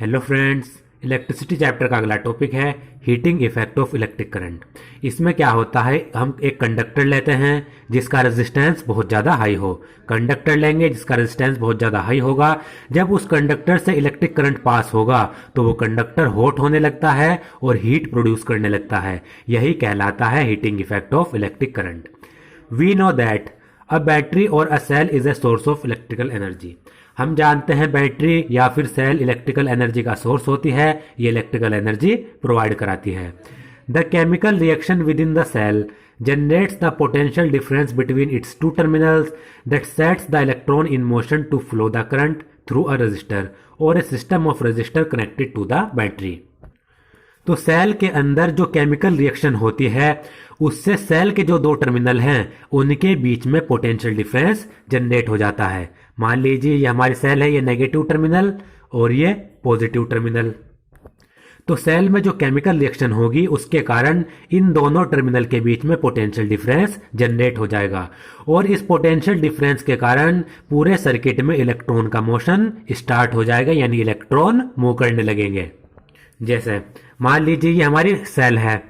Hello friends, electricity chapter का अगला topic है heating effect of electric current. इसमें क्या होता है, हम एक कंडक्टर लेते हैं जिसका रेजिस्टेंस बहुत ज़्यादा हाई हो। कंडक्टर लेंगे जिसका रेजिस्टेंस बहुत ज़्यादा हाई होगा। जब उस कंडक्टर से इलेक्ट्रिक करंट पास होगा तो वो कंडक्टर हॉट होने लगता है और हीट प्रोड्यूस करने लगता है। यही कहलाता है heating effect of electric current. We know that a battery or a cell is a source of electrical energy. हम जानते हैं बैटरी या फिर सेल इलेक्ट्रिकल एनर्जी का सोर्स होती है। ये इलेक्ट्रिकल एनर्जी प्रोवाइड कराती है। The chemical reaction within the cell generates the potential difference between its two terminals that sets the electron in motion to flow the current through a resistor or a system of resistor connected to the battery। तो cell के अंदर जो chemical reaction होती है उससे cell के जो दो टर्मिनल हैं उनके बीच में पोटेंशियल डिफरेंस जनरेट हो जाता है। मान लीजिए ये हमारी सेल है, ये नेगेटिव टर्मिनल और ये पॉजिटिव टर्मिनल। तो सेल में जो केमिकल रिएक्शन होगी उसके कारण इन दोनों टर्मिनल के बीच में पोटेंशियल डिफरेंस जनरेट हो जाएगा और इस पोटेंशियल डिफरेंस के कारण पूरे सर्किट में इलेक्ट्रॉन का मोशन स्टार्ट हो जाएगा, यानी इलेक्ट्रॉन मूव करने लगेंगे। जैसे मान लीजिए ये हमारी सेल है,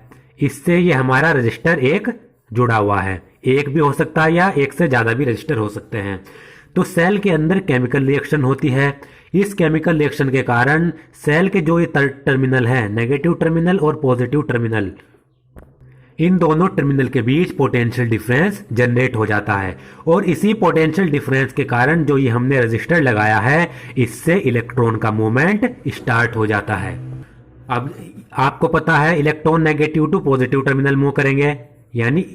इससे ये हमारा रजिस्टर एक जुड़ा हुआ है। एक भी हो सकता है या एक से ज्यादा भी रजिस्टर हो सकते हैं। तो सेल के अंदर केमिकल रिएक्शन होती है। इस केमिकल रिएक्शन के कारण सेल के जो ये टर्मिनल है, नेगेटिव टर्मिनल और पॉजिटिव टर्मिनल, इन दोनों टर्मिनल के बीच पोटेंशियल डिफरेंस जनरेट हो जाता है और इसी पोटेंशियल डिफरेंस के कारण जो ये हमने रजिस्टर लगाया है इससे इलेक्ट्रॉन का मूवमेंट स्टार्ट हो जाता है। अब आपको पता है electron negative to positive terminal move करेंगे, यानी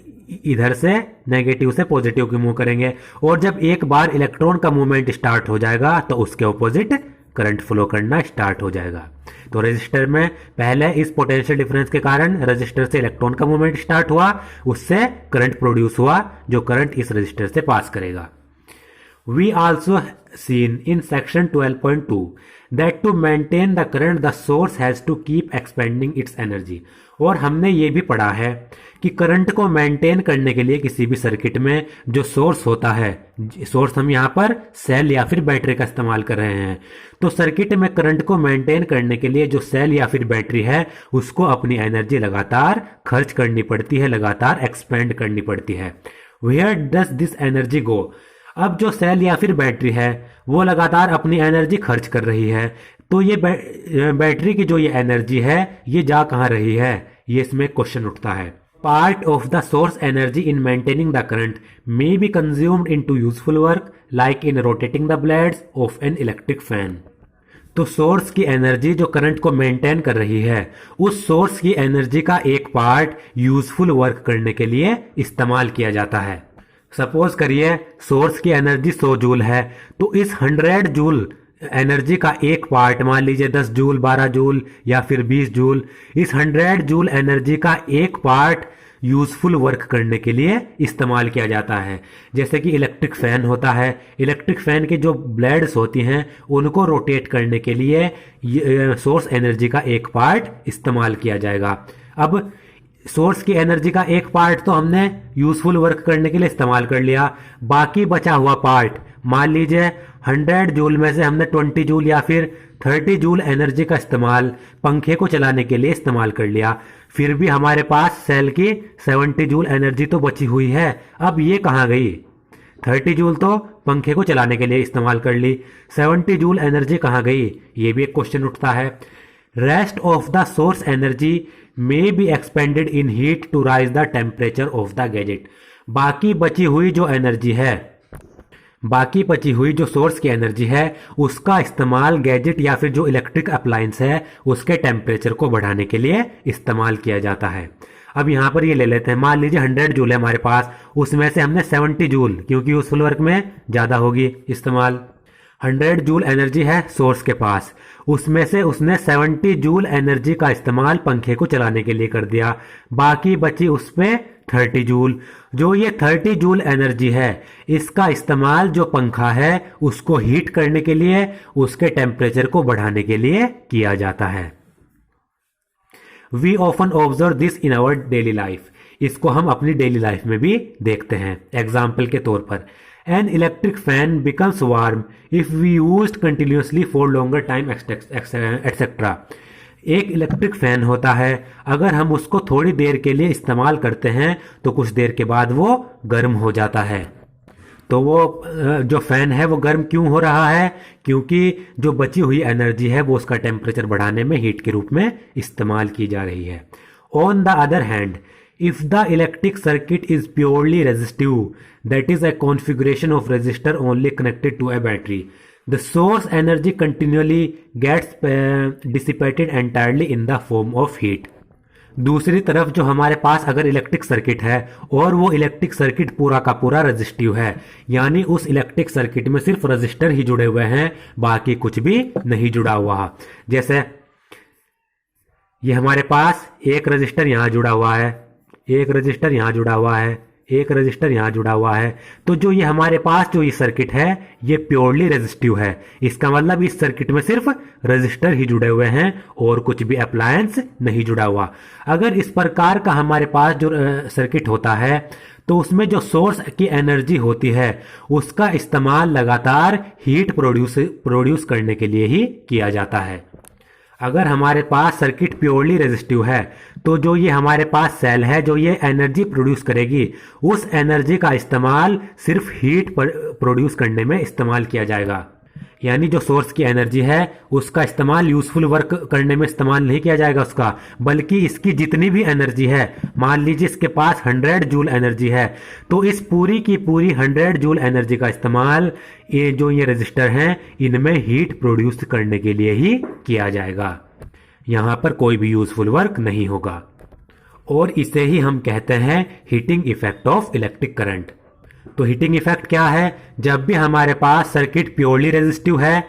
इधर से नेगेटिव से पॉजिटिव की मूव करेंगे और जब एक बार इलेक्ट्रॉन का मूवमेंट स्टार्ट हो जाएगा तो उसके ऑपोजिट करंट फ्लो करना स्टार्ट हो जाएगा। तो रेजिस्टर में पहले इस पोटेंशियल डिफरेंस के कारण रेजिस्टर से इलेक्ट्रॉन का मूवमेंट स्टार्ट हुआ, उससे करंट प्रोड्यूस हुआ जो करंट इस रेजिस्टर से पास करेगा। We also seen in section 12.2 that to maintain the current the source has to keep expanding its energy। और हमने ये भी पढ़ा है कि करंट को मेंटेन करने के लिए किसी भी सर्किट में जो सोर्स होता है, सोर्स हम यहाँ पर सेल या फिर बैटरी का इस्तेमाल कर रहे हैं, तो सर्किट में करंट को मेंटेन करने के लिए जो सेल या फिर बैटरी है उसको अपनी एनर्जी लगातार खर्च करनी पड़ती है, लगातार एक्सपेंड करनी पड़ती है। Where does this energy go? अब जो सेल या फिर बैटरी है वो लगातार अपनी एनर्जी खर्च कर रही है, तो ये बैटरी की जो ये एनर्जी है ये जा कहाँ रही है, ये इसमें क्वेश्चन उठता है। Part of the source energy in maintaining the current may be consumed into useful work like in rotating the blades of N electric fan. तो सोर्स की एनर्जी जो करंट को मेंटेन कर रही है, उस सोर्स की एनर्जी का एक पार्ट यूजफुल वर्क करने के लिए इस्तेमाल किया जाता है। सपोज करिए सोर्स की एनर्जी 100 जूल है, तो इस 100 जूल एनर्जी का एक पार्ट, मान लीजिए 10 जूल, 12 जूल या फिर 20 जूल, इस 100 जूल एनर्जी का एक पार्ट यूजफुल वर्क करने के लिए इस्तेमाल किया जाता है। जैसे कि इलेक्ट्रिक फैन होता है, इलेक्ट्रिक फैन के जो ब्लेड्स होती हैं उनको रोटेट करने के लिए सोर्स एनर्जी का एक पार्ट इस्तेमाल किया जाएगा। अब सोर्स की एनर्जी का एक पार्ट तो हमने यूजफुल वर्क करने के लिए इस्तेमाल कर लिया, बाकी बचा हुआ पार्ट, मान लीजिए 100 जूल में से हमने 20 जूल या फिर 30 जूल एनर्जी का इस्तेमाल पंखे को चलाने के लिए इस्तेमाल कर लिया, फिर भी हमारे पास सेल की 70 जूल एनर्जी तो बची हुई है। अब ये कहाँ गई? 30 जूल तो पंखे को चलाने के लिए इस्तेमाल कर ली, 70 जूल एनर्जी कहाँ गई? ये भी एक क्वेश्चन उठता है। Rest of the source energy may be expended in heat to rise the temperature of the gadget। बाकी बची हुई जो एनर्जी है, बाकी बची हुई जो सोर्स की एनर्जी है उसका इस्तेमाल गैजेट या फिर जो इलेक्ट्रिक अप्लायंस है उसके टेम्परेचर को बढ़ाने के लिए इस्तेमाल किया जाता है। अब यहाँ पर ये ले लेते हैं, मान लीजिए 100 जूल है हमारे पास, उसमें से हमने 70 जूल, क्योंकि यूजफुल वर्क में ज़्यादा होगी इस्तेमाल, 100 जूल एनर्जी है सोर्स के पास, उसमें से उसने 70 जूल एनर्जी का इस्तेमाल पंखे को चलाने के लिए कर दिया, बाकी बची उस पे 30 जूल। जो ये 30 जूल एनर्जी है इसका इस्तेमाल जो पंखा है उसको हीट करने के लिए, उसके टेम्परेचर को बढ़ाने के लिए किया जाता है। We often observe this in our daily life. इसको हम अपनी डेली लाइफ में भी देखते हैं। एग्जाम्पल के तौर पर an electric fan becomes warm if we used continuously for longer time etcetera. एक इलेक्ट्रिक फैन होता है, अगर हम उसको थोड़ी देर के लिए इस्तेमाल करते हैं तो कुछ देर के बाद वो गर्म हो जाता है। तो वो जो फैन है वो गर्म क्यों हो रहा है? क्योंकि जो बची हुई एनर्जी है वो उसका टेम्परेचर बढ़ाने में हीट के रूप में इस्तेमाल की जा रही है। On the other hand, if the electric circuit is purely resistive, that is a configuration of resistor only connected to a battery, the source energy continually gets dissipated entirely in the form of heat. दूसरी तरफ जो हमारे पास अगर electric circuit है और वो electric circuit पूरा का पूरा रेजिस्टिव है, यानी उस इलेक्ट्रिक सर्किट में सिर्फ रेजिस्टर ही जुड़े हुए हैं, बाकी कुछ भी नहीं जुड़ा हुआ। जैसे ये हमारे पास एक रेजिस्टर यहाँ जुड़ा हुआ है, एक रजिस्टर यहाँ जुड़ा हुआ है, एक रजिस्टर यहाँ जुड़ा हुआ है। तो जो ये हमारे पास जो ये सर्किट है ये प्योरली रेजिस्टिव है। इसका मतलब इस सर्किट में सिर्फ रजिस्टर ही जुड़े हुए हैं और कुछ भी अप्लायंस नहीं जुड़ा हुआ। अगर इस प्रकार का हमारे पास जो सर्किट होता है तो उसमें जो सोर्स की एनर्जी होती है उसका इस्तेमाल लगातार हीट प्रोड्यूस करने के लिए ही किया जाता है। अगर हमारे पास सर्किट प्योरली रेजिस्टिव है तो जो ये हमारे पास सेल है जो ये एनर्जी प्रोड्यूस करेगी, उस एनर्जी का इस्तेमाल सिर्फ हीट प्रोड्यूस करने में इस्तेमाल किया जाएगा। यानी जो सोर्स की एनर्जी है उसका इस्तेमाल यूजफुल वर्क करने में इस्तेमाल नहीं किया जाएगा उसका, बल्कि इसकी जितनी भी एनर्जी है, मान लीजिए इसके पास 100 जूल एनर्जी है, तो इस पूरी की पूरी 100 जूल एनर्जी का इस्तेमाल ये जो ये रजिस्टर हैं इनमें हीट प्रोड्यूस करने के लिए ही किया जाएगा। यहाँ पर कोई भी यूजफुल वर्क नहीं होगा और इसे ही हम कहते हैं heating effect of electric current. तो हीटिंग इफेक्ट क्या है? जब भी हमारे पास सर्किट प्योरली रेजिस्टिव है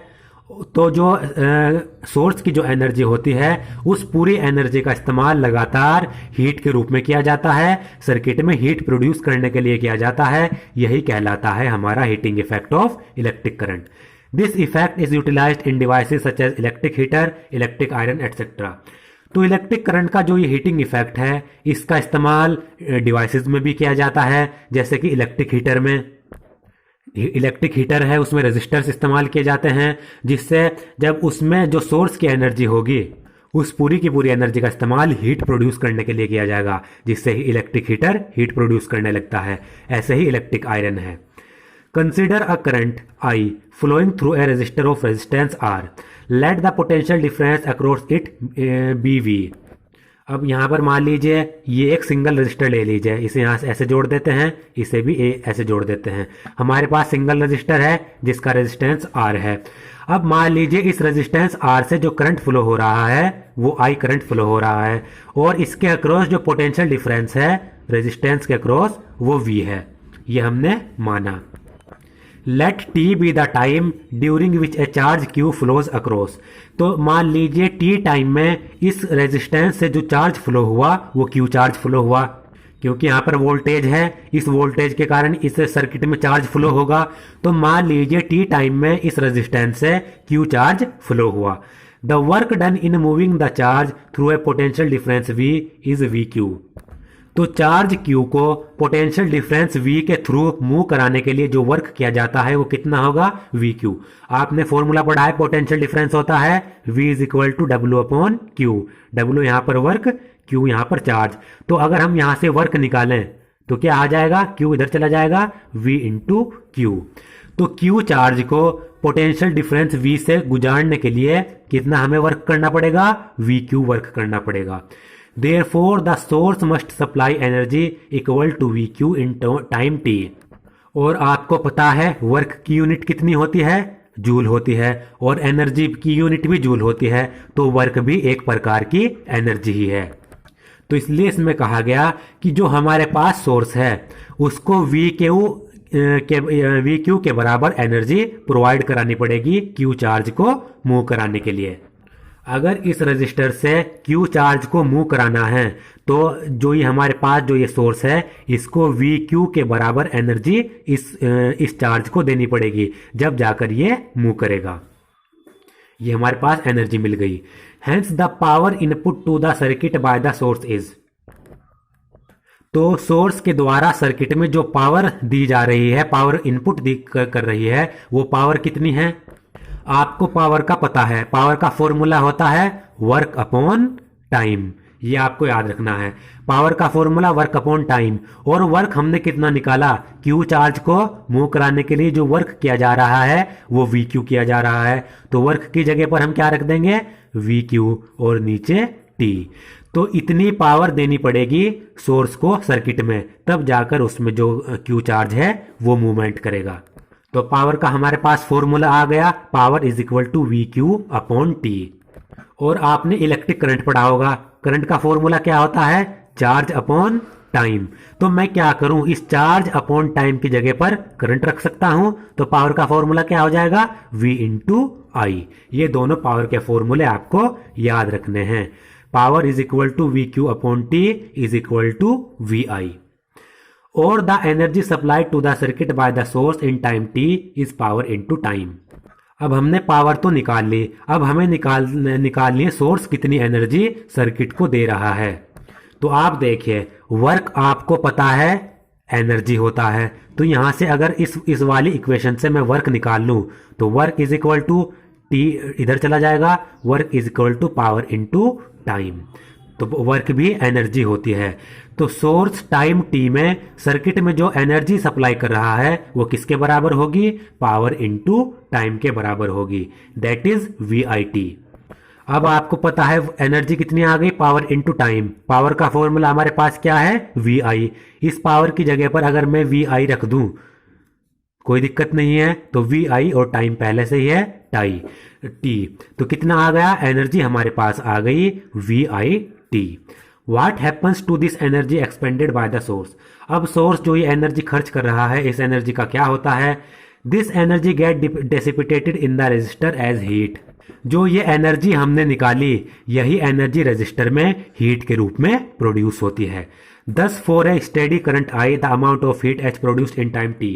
तो जो सोर्स की जो एनर्जी होती है उस पूरी एनर्जी का इस्तेमाल लगातार हीट के रूप में किया जाता है, सर्किट में हीट प्रोड्यूस करने के लिए किया जाता है। यही कहलाता है हमारा heating effect of electric current. This effect is utilised in devices such as electric heater, electric iron etcetera. तो इलेक्ट्रिक करंट का जो ये हीटिंग इफेक्ट है इसका इस्तेमाल डिवाइसेस में भी किया जाता है, जैसे कि इलेक्ट्रिक हीटर में। इलेक्ट्रिक हीटर है उसमें रेजिस्टर्स इस्तेमाल किए जाते हैं, जिससे जब उसमें जो सोर्स की एनर्जी होगी उस पूरी की पूरी एनर्जी का इस्तेमाल हीट प्रोड्यूस करने के लिए किया जाएगा, जिससे ही इलेक्ट्रिक हीटर हीट प्रोड्यूस करने लगता है। ऐसे ही इलेक्ट्रिक आयरन है। Consider a current I flowing through a resistor of resistance R. Let the potential difference across it BV. अब यहाँ पर मान लीजिए ये एक सिंगल रजिस्टर ले लीजिए, इसे यहाँ से ऐसे जोड़ देते हैं, इसे भी ऐसे जोड़ देते हैं। हमारे पास सिंगल रजिस्टर है जिसका रेजिस्टेंस R है। अब मान लीजिए इस रेजिस्टेंस R से जो करंट फ्लो हो रहा है वो I करंट फ्लो हो रहा है और इसके अक्रॉस जो पोटेंशियल डिफरेंस है रेजिस्टेंस के अक्रॉस वो V है। ये हमने माना। Let t be the time during which a charge q flows across. तो मान लीजिए t टाइम में इस रेजिस्टेंस से जो चार्ज फ्लो हुआ वो q चार्ज फ्लो हुआ, क्योंकि यहाँ पर वोल्टेज है, इस वोल्टेज के कारण इस सर्किट में चार्ज फ्लो होगा। तो मान लीजिए t टाइम में इस रेजिस्टेंस से q चार्ज फ्लो हुआ। The work done in moving the charge through a potential difference v is vq. तो चार्ज Q को पोटेंशियल डिफरेंस V के थ्रू मूव कराने के लिए जो वर्क किया जाता है वो कितना होगा? VQ। आपने फॉर्मूला पढ़ा है, पोटेंशियल डिफरेंस होता है V is equal to W/Q। W यहाँ पर वर्क, Q यहाँ पर चार्ज। तो अगर हम यहाँ से वर्क निकालें तो क्या आ जाएगा? Q इधर चला जाएगा, V इंटू Q। तो Q चार्ज को पोटेंशियल डिफरेंस V से गुजारने के लिए कितना हमें वर्क करना पड़ेगा? VQ वर्क करना पड़ेगा। Therefore, the source must supply energy equal to VQ in time t. और आपको पता है वर्क की यूनिट कितनी होती है? जूल होती है, और एनर्जी की यूनिट भी जूल होती है, तो वर्क भी एक प्रकार की एनर्जी ही है। तो इसलिए इसमें कहा गया कि जो हमारे पास सोर्स है उसको VQ के बराबर एनर्जी प्रोवाइड करानी पड़ेगी Q चार्ज को मूव कराने के लिए। अगर इस रजिस्टर से Q चार्ज को मूव कराना है तो जो ये हमारे पास जो ये सोर्स है इसको VQ के बराबर एनर्जी इस चार्ज को देनी पड़ेगी, जब जाकर ये मूव करेगा। ये हमारे पास एनर्जी मिल गई। Hence the power input to the circuit by the source is. तो सोर्स के द्वारा सर्किट में जो पावर दी जा रही है, पावर इनपुट कर रही है, वो पावर कितनी है? आपको पावर का पता है, पावर का फॉर्मूला होता है वर्क अपॉन टाइम। ये आपको याद रखना है, पावर का फॉर्मूला वर्क अपॉन टाइम। और वर्क हमने कितना निकाला? क्यू चार्ज को मूव कराने के लिए जो वर्क किया जा रहा है वो वी क्यू किया जा रहा है। तो वर्क की जगह पर हम क्या रख देंगे? वी क्यू और नीचे टी। तो इतनी पावर देनी पड़ेगी सोर्स को सर्किट में, तब जाकर उसमें जो क्यू चार्ज है वो मूवमेंट करेगा। तो पावर का हमारे पास फॉर्मूला आ गया, power is equal to V Q upon T. और आपने इलेक्ट्रिक करंट पढ़ा होगा, करंट का फॉर्मूला क्या होता है? Charge upon time. तो मैं क्या करूं, इस चार्ज अपॉन टाइम की जगह पर करंट रख सकता हूं। तो पावर का फॉर्मूला क्या हो जाएगा? V into I. ये दोनों पावर के फॉर्मूले आपको याद रखने हैं। Power is equal to V Q upon T is equal to V I. और the energy supplied to the circuit by the source in time T is power into time. अब हमने पावर तो निकाल ली, अब हमें निकालनी है सोर्स कितनी एनर्जी सर्किट को दे रहा है। तो आप देखिए, वर्क आपको पता है एनर्जी होता है, तो यहां से अगर इस वाली इक्वेशन से मैं वर्क निकाल लूं तो work is equal to T इधर चला जाएगा, work is equal to power into time. तो वर्क भी एनर्जी होती है। तो सोर्स टाइम टी में सर्किट में जो एनर्जी सप्लाई कर रहा है वो किसके बराबर होगी? पावर इनटू टाइम के बराबर होगी, that is V I T. अब आपको पता है एनर्जी कितनी आ गई? Power into time. पावर का फॉर्मूला हमारे पास क्या है? V I. इस पावर की जगह पर अगर मैं वी आई रख दूं कोई दिक्कत नहीं है, तो वी आई और टाइम पहले से ही है टी। तो कितना आ गया? एनर्जी हमारे पास आ गई V I T. What happens to this energy expended by the source? अब सोर्स जो ये एनर्जी खर्च कर रहा है, इस एनर्जी का क्या होता है? This energy get dissipated in the resistor as heat. जो ये एनर्जी हमने निकाली, यही एनर्जी रेजिस्टर में हीट के रूप में प्रोड्यूस होती है। Thus for a steady current I, the amount of heat H produced in time T.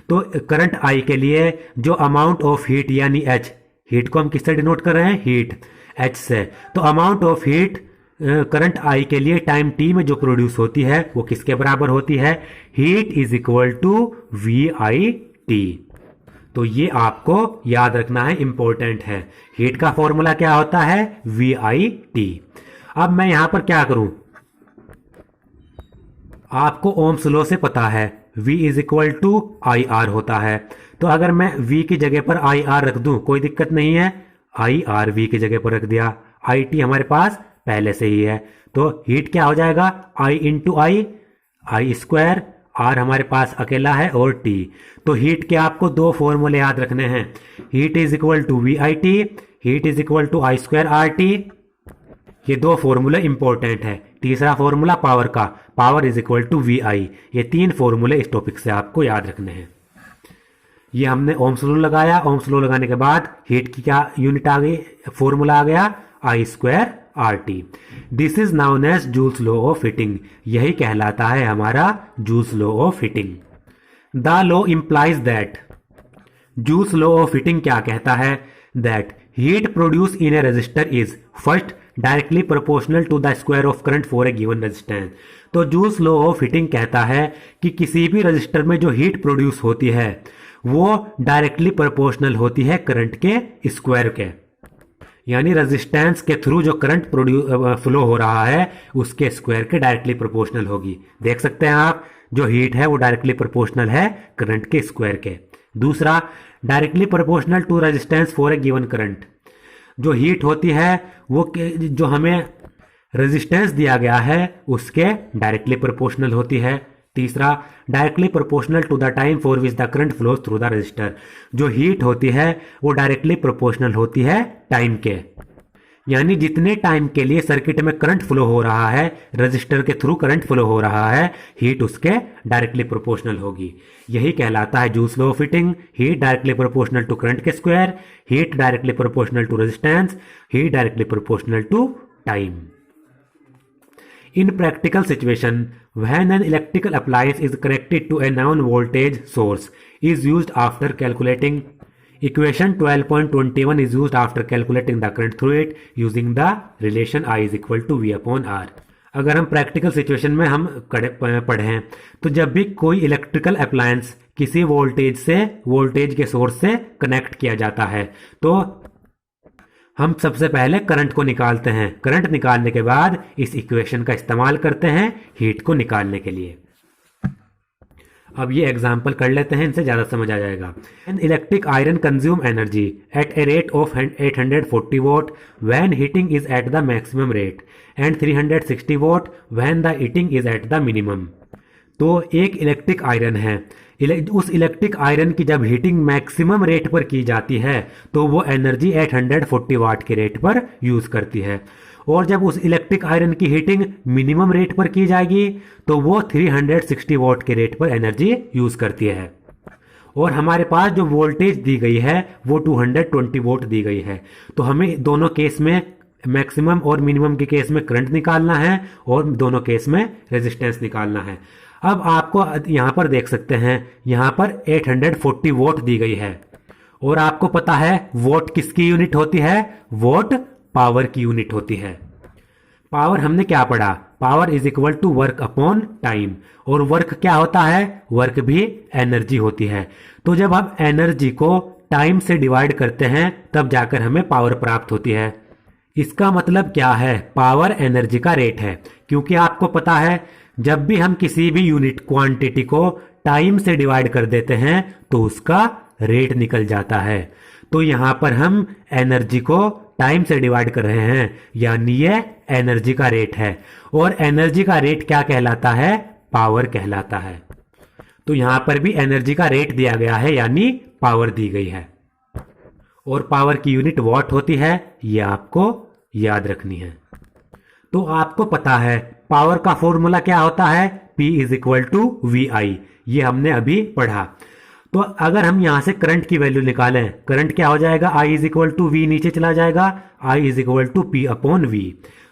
तो करंट I के लिए जो अमाउंट ऑफ हीट यानी H, हीट को हम किससे डिनोट कर रहे हैं? हीट, H से। तो amount of heat current I के लिए टाइम टी में जो प्रोड्यूस होती है वो किसके बराबर होती है? Heat is equal to V I T. तो ये आपको याद रखना है, इंपॉर्टेंट है। हीट का फॉर्मूला क्या होता है? V I T. अब मैं यहां पर क्या करूं, आपको ओम्स लॉ से पता है V is equal to I R होता है। तो अगर मैं V की जगह पर आई आर रख दूं कोई दिक्कत नहीं है, आई आर V की जगह पर रख दिया, आई टी हमारे पास पहले से ही है। तो हीट क्या हो जाएगा? I into I square, R हमारे पास अकेला है और टी। तो हीट के आपको दो फॉर्मूले याद रखने हैं, heat is equal to V I T, heat is equal to I square R T. ये दो फॉर्मूले इंपॉर्टेंट है। तीसरा फॉर्मूला पावर का, power is equal to V I. ये तीन फॉर्मूले इस टॉपिक से आपको याद रखने हैं। ये हमने ओम्स लॉ लगाया, ओम्स लॉ लगाने के बाद हीट की क्या यूनिट आ गई? फॉर्मूला आ गया I square R T. This is known as Joule's law of heating. यही कहलाता है हमारा Joule's law of heating. The law implies that, Joule's law of heating क्या कहता है? That heat produced in a resistor is first directly proportional to the square of current for a given resistance. तो Joule's law of heating कहता है कि किसी भी resistor में जो हीट प्रोड्यूस होती है वो डायरेक्टली प्रोपोर्शनल होती है करंट के स्क्वायर के, यानी रेजिस्टेंस के थ्रू जो करंट फ्लो हो रहा है उसके स्क्वायर के डायरेक्टली प्रोपोर्शनल होगी। देख सकते हैं आप, जो हीट है वो डायरेक्टली प्रोपोर्शनल है करंट के स्क्वायर के। दूसरा, directly proportional to resistance for a given current. जो हीट होती है वो जो हमें रेजिस्टेंस दिया गया है उसके डायरेक्टली प्रोपोर्शनल होती है। तीसरा, directly proportional to the time for which the current flows through the resistor. जो हीट होती है वो डायरेक्टली प्रोपोर्शनल होती है टाइम के, यानी जितने टाइम के लिए सर्किट में करंट फ्लो हो रहा है, रेजिस्टर के थ्रू करंट फ्लो हो रहा है, हीट उसके डायरेक्टली प्रोपोर्शनल होगी। यही कहलाता है Joule's law of heating. Heat directly proportional to current के square, heat directly proportional to resistance, heat directly proportional to time. In practical situation, when an electrical appliance is connected to a known voltage source is used after calculating equation 12.21 is used after calculating the current through it using the relation I is equal to V upon R. अगर हम practical situation में हम पढ़ें तो जब भी कोई electrical appliance किसी वोल्टेज के सोर्स से कनेक्ट किया जाता है तो हम सबसे पहले करंट को निकालते हैं। करंट निकालने के बाद इस इक्वेशन का इस्तेमाल करते हैं हीट को निकालने के लिए। अब ये एग्जाम्पल कर लेते हैं, इनसे ज्यादा समझ आ जाएगा। An electric iron consume energy at a rate of 840 vote when heating is at the maximum rate and 360 vote when the heating is at the minimum. तो एक इलेक्ट्रिक आयरन है, उस इलेक्ट्रिक आयरन की जब हीटिंग मैक्सिमम रेट पर की जाती है तो वो एनर्जी 840 वाट के रेट पर यूज करती है, और जब उस इलेक्ट्रिक आयरन की हीटिंग मिनिमम रेट पर की जाएगी तो वो 360 वॉट के रेट पर एनर्जी यूज करती है। और हमारे पास जो वोल्टेज दी गई है वो 220 वोल्ट दी गई है। तो हमें दोनों केस में, मैक्सिमम और मिनिमम के केस में करंट निकालना है और दोनों केस में रेजिस्टेंस निकालना है। अब आपको यहां पर देख सकते हैं, यहां पर 840 वोट दी गई है और आपको पता है वोट किसकी यूनिट होती है, वोट पावर की यूनिट होती है। पावर हमने क्या पढ़ा, power is equal to work upon time, और वर्क क्या होता है, वर्क भी एनर्जी होती है। तो जब हम एनर्जी को टाइम से डिवाइड करते हैं तब जाकर हमें पावर प्राप्त होती है। इसका मतलब क्या है, पावर एनर्जी का रेट है, क्योंकि आपको पता है जब भी हम किसी भी यूनिट क्वांटिटी को टाइम से डिवाइड कर देते हैं तो उसका रेट निकल जाता है। तो यहां पर हम एनर्जी को टाइम से डिवाइड कर रहे हैं, यानी ये एनर्जी का रेट है, और एनर्जी का रेट क्या कहलाता है, पावर कहलाता है। तो यहां पर भी एनर्जी का रेट दिया गया है, यानी पावर दी गई है, और पावर की यूनिट वॉट होती है, ये आपको याद रखनी है। तो आपको पता है पावर का फॉर्मूला क्या होता है, P is equal to VI, ये हमने अभी पढ़ा। तो अगर हम यहां से करंट की वैल्यू निकालें, करंट क्या हो जाएगा, I is equal to V नीचे चला जाएगा, I is equal to P upon V।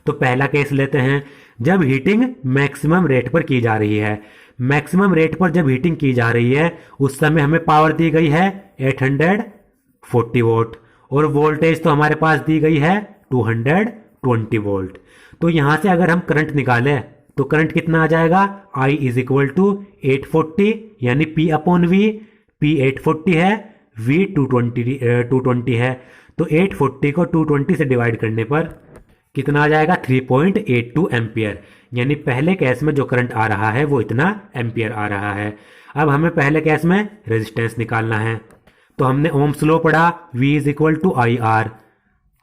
तो पहला केस लेते हैं, जब हीटिंग मैक्सिमम रेट पर की जा रही है, मैक्सिमम रेट पर जब हीटिंग की जा रही है उस समय हमें पावर दी गई है 840 वोल्ट, और वोल्टेज तो हमारे पास दी गई है 220 वोल्ट। तो यहां से अगर हम करंट निकालें तो करंट कितना आ जाएगा, I इज इक्वल टू 840 यानी P अपॉन V, P 840 है, V 220 है। तो 840 को 220 से डिवाइड करने पर कितना आ जाएगा, 3.82 एम्पियर, यानी पहले केस में जो करंट आ रहा है वो इतना एम्पियर आ रहा है। अब हमें पहले केस में रेजिस्टेंस निकालना है, तो हमने ओम्स लॉ पढ़ा, V is equal to IR,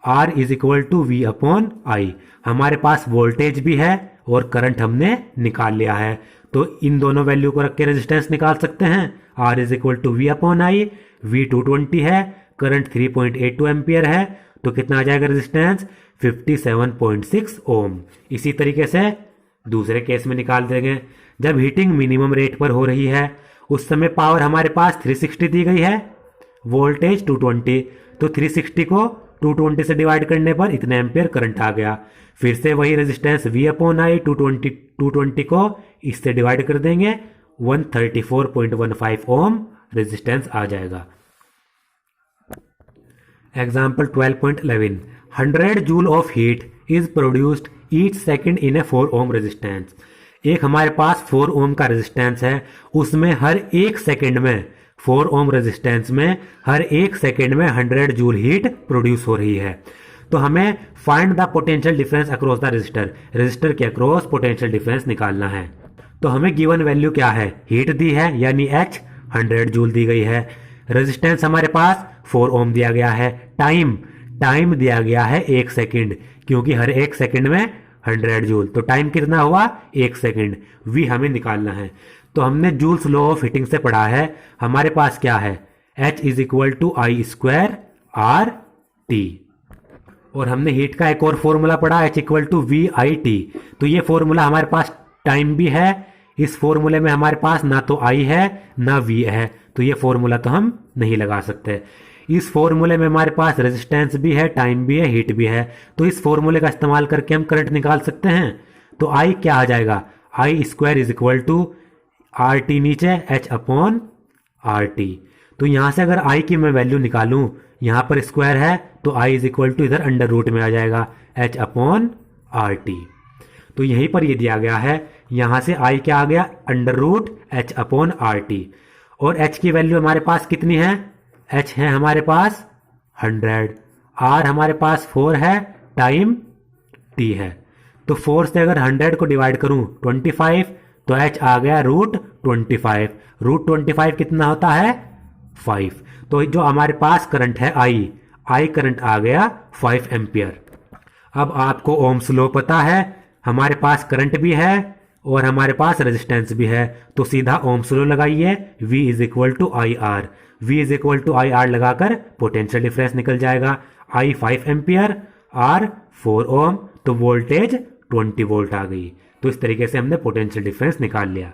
R is equal to V upon I। हमारे पास वोल्टेज भी है और करंट हमने निकाल लिया है, तो इन दोनों वैल्यू को रख के रेजिस्टेंस निकाल सकते हैं। R is equal to V upon I, V 220 है, करंट 3.82 एम्पियर है, तो कितना आ जाएगा रेजिस्टेंस, 57.6 ओम। इसी तरीके से दूसरे केस में निकाल देंगे, जब हीटिंग मिनिमम रेट पर हो रही है उस समय पावर हमारे पास 360 दी गई है, वोल्टेज 220, तो 360 को 220 से डिवाइड करने पर इतने एम्पियर करंट आ गया। फिर से वही रेजिस्टेंस V अपॉन I, 220 को इससे डिवाइड कर देंगे, 134.15 ओम रेजिस्टेंस आ जाएगा। Example 12.11, 100 joule of heat is produced each second in A 4 ohm resistance. एक हमारे पास 4 ओम का रेजिस्टेंस है, उसमें हर एक सेकेंड में 4 ओम रेजिस्टेंस में हर एक सेकेंड में 100 जूल हीट प्रोड्यूस हो रही है। तो हमें find the potential difference across the resistor, resistor के अक्रॉस पोटेंशियल डिफरेंस निकालना है। तो हमें गिवन वैल्यू क्या है, हीट दी है यानी H 100 जूल दी गई है, रेजिस्टेंस हमारे पास 4 ओम दिया गया है, टाइम दिया गया है 1 सेकेंड, क्योंकि हर एक सेकेंड में 100 जूल, तो टाइम कितना हुआ 1 सेकेंड। V हमें निकालना है, तो हमने जूल्स लॉ ऑफ हीटिंग से पढ़ा है, हमारे पास क्या है, H is equal to I square R T, और हमने हीट का एक और फॉर्मूला पढ़ा H इक्वल टू VIT। तो ये फॉर्मूला हमारे पास टाइम भी है, इस फॉर्मूले में हमारे पास ना तो I है ना V है, तो ये फॉर्मूला तो हम नहीं लगा सकते। इस फॉर्मूले में हमारे पास रेजिस्टेंस भी है, टाइम भी है, हीट भी है, तो इस फॉर्मूले का इस्तेमाल करके हम करंट निकाल सकते हैं। तो I क्या आ जाएगा, I square is equal to RT नीचे H अपॉन RT। तो यहां से अगर I की मैं वैल्यू निकालूं, यहां पर स्क्वायर है तो I इज इक्वल टू इधर अंडर रूट में आ जाएगा H अपॉन RT। तो यहीं पर ये दिया गया है, यहां से I क्या आ गया, under root H upon R T, और H की वैल्यू हमारे पास कितनी है, H है हमारे पास 100, R हमारे पास 4 है, टाइम T है। तो 4 से अगर 100 को डिवाइड करूं 25, तो H आ गया रूट 25, रूट 25 कितना होता है 5। तो जो हमारे पास करंट है I करंट आ गया 5 एम्पियर। अब आपको ओम्स लॉ पता है, हमारे पास करंट भी है और हमारे पास रेजिस्टेंस भी है, तो सीधा ओम्स लॉ लगाइए, V is equal to I R, V is equal to I R लगाकर पोटेंशियल डिफरेंस निकल जाएगा, I 5 एम्पियर, R 4 ओम, तो वोल्टेज 20 वोल्ट आ गई। तो इस तरीके से हमने पोटेंशियल डिफरेंस निकाल लिया।